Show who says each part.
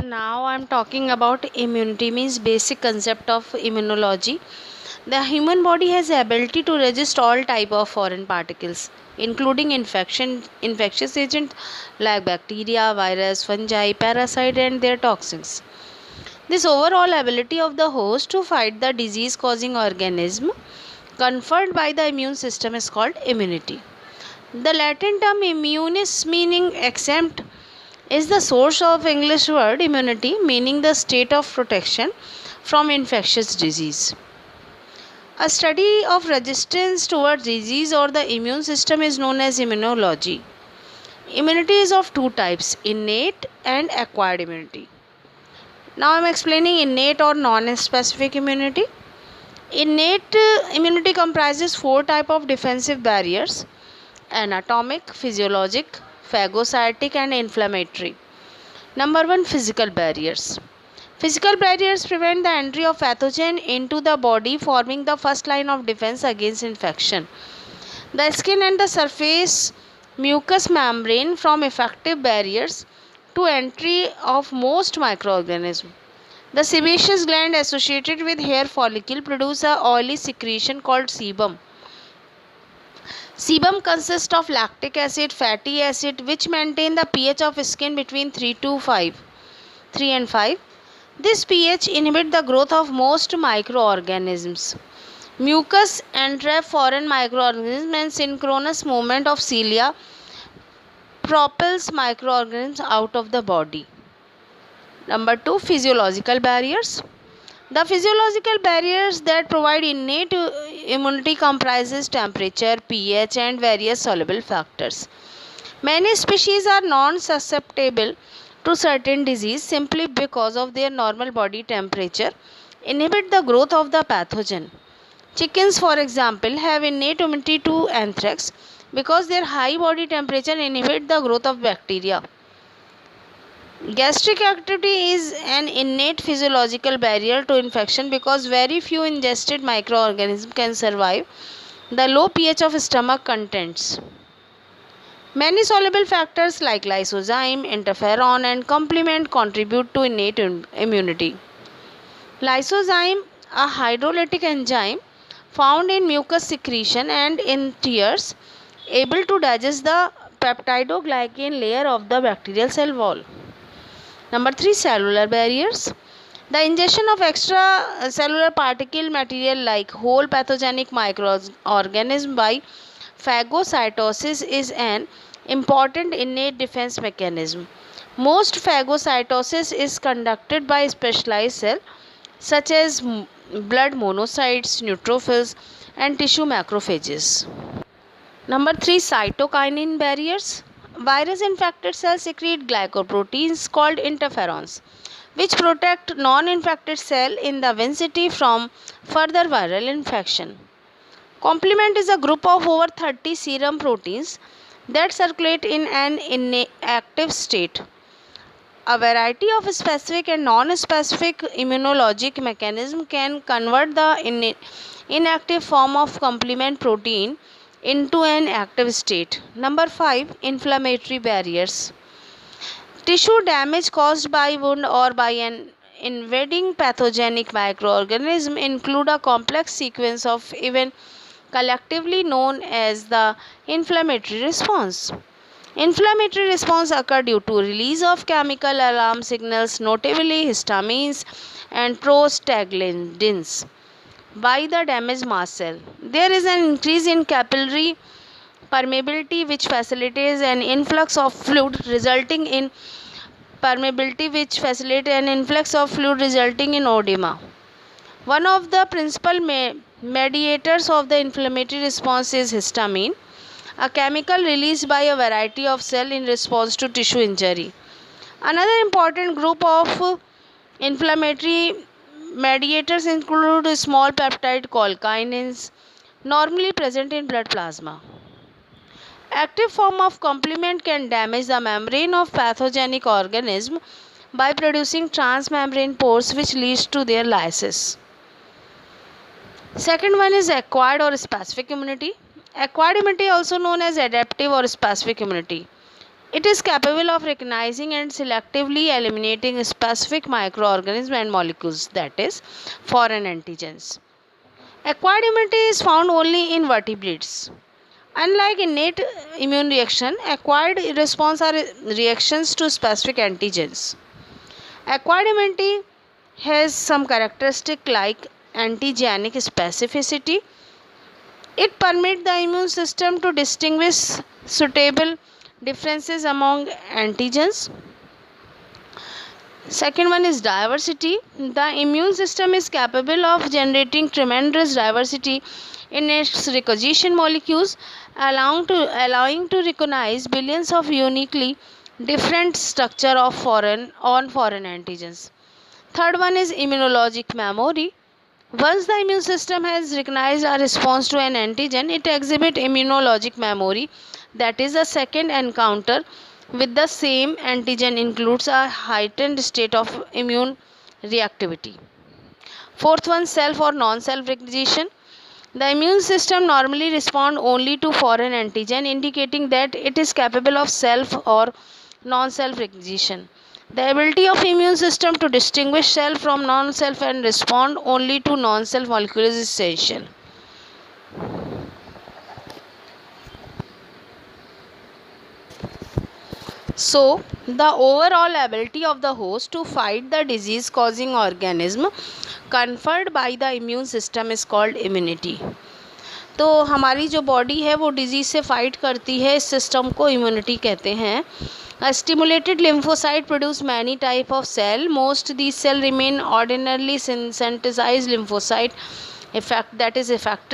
Speaker 1: Now I'm talking about immunity, means basic concept of immunology. The human body has the ability to resist all type of foreign particles, including infectious agents like bacteria, virus, fungi, parasite and their toxins. This overall ability of the host to fight the disease causing organism conferred by the immune system is called immunity. The Latin term immunis, meaning exempt, is the source of English word immunity, meaning the state of protection from infectious disease. A study of resistance towards disease or the immune system is known as immunology. Immunity is of two types, innate and acquired immunity. Now I am explaining innate or non-specific immunity. Innate immunity comprises four types of defensive barriers: anatomic, physiologic, phagocytic and inflammatory. Number 1, physical barriers. Physical barriers prevent the entry of pathogen into the body, forming the first line of defense against infection. The skin and the surface mucous membrane form effective barriers to entry of most microorganisms. The sebaceous gland associated with hair follicle produce a oily secretion called sebum. Sebum consists of lactic acid, fatty acid, which maintain the pH of skin between 3 and 5. This pH inhibits the growth of most microorganisms. Mucus entrap foreign microorganisms and synchronous movement of cilia propels microorganisms out of the body. Number 2, physiological barriers. The physiological barriers that provide innate immunity comprises temperature, pH and various soluble factors. Many species are non-susceptible to certain disease simply because of their normal body temperature inhibit the growth of the pathogen. Chickens, for example, have innate immunity to anthrax because their high body temperature inhibit the growth of bacteria. Gastric activity is an innate physiological barrier to infection because very few ingested microorganisms can survive the low pH of stomach contents. Many soluble factors like lysozyme, interferon and complement contribute to innate immunity. Lysozyme, a hydrolytic enzyme found in mucus secretion and in tears, able to digest the peptidoglycan layer of the bacterial cell wall. Number 3, cellular barriers. The ingestion of extracellular particle material like whole pathogenic microorganism by phagocytosis is an important innate defense mechanism. Most phagocytosis is conducted by specialized cells such as blood monocytes, neutrophils and tissue macrophages. Number 3, cytokinin barriers. Virus infected cells secrete glycoproteins called interferons, which protect non-infected cell in the vicinity from further viral infection. Complement is a group of over 30 serum proteins that circulate in an inactive state. A variety of specific and non-specific immunologic mechanisms can convert the inactive form of complement protein into an active state. Number 5, inflammatory barriers. Tissue damage caused by wound or by an invading pathogenic microorganism include a complex sequence of events collectively known as the inflammatory response. Inflammatory response occur due to release of chemical alarm signals, notably histamines and prostaglandins, by the damaged mast cell. There is an increase in capillary permeability which facilitates an influx of fluid resulting in edema. One of the principal mediators of the inflammatory response is histamine, a chemical released by a variety of cells in response to tissue injury. Another important group of inflammatory mediators include small peptide called kinins, normally present in blood plasma. Active form of complement can damage the membrane of pathogenic organism by producing transmembrane pores which leads to their lysis. Second one is acquired or specific immunity. Acquired immunity, also known as adaptive or specific immunity. It is capable of recognizing and selectively eliminating specific microorganisms and molecules, that is foreign antigens. Acquired immunity is found only in vertebrates. Unlike innate immune reaction, acquired response are reactions to specific antigens. Acquired immunity has some characteristic like antigenic specificity. It permits the immune system to distinguish suitable differences among antigens. Second one is diversity. The immune system is capable of generating tremendous diversity in its recognition molecules, allowing to recognize billions of uniquely different structure of foreign antigens. Third one is immunologic memory. Once the immune system has recognized a response to an antigen, it exhibits immunologic memory. That is, a second encounter with the same antigen includes a heightened state of immune reactivity. Fourth one, self or non-self recognition. The immune system normally responds only to foreign antigen, indicating that it is capable of self or non-self recognition. The ability of immune system to distinguish self from non-self and respond only to non-self molecules is essential. So, the overall ability of the host to fight the disease causing organism conferred by the immune system is called immunity. तो हमारी जो body है वो disease से fight करती है, इस system को इम्यूनिटी कहते हैं. A stimulated lymphocyte produce many type of cell. Most these cell remain ordinarily synthesized lymphocyte effect, that is effector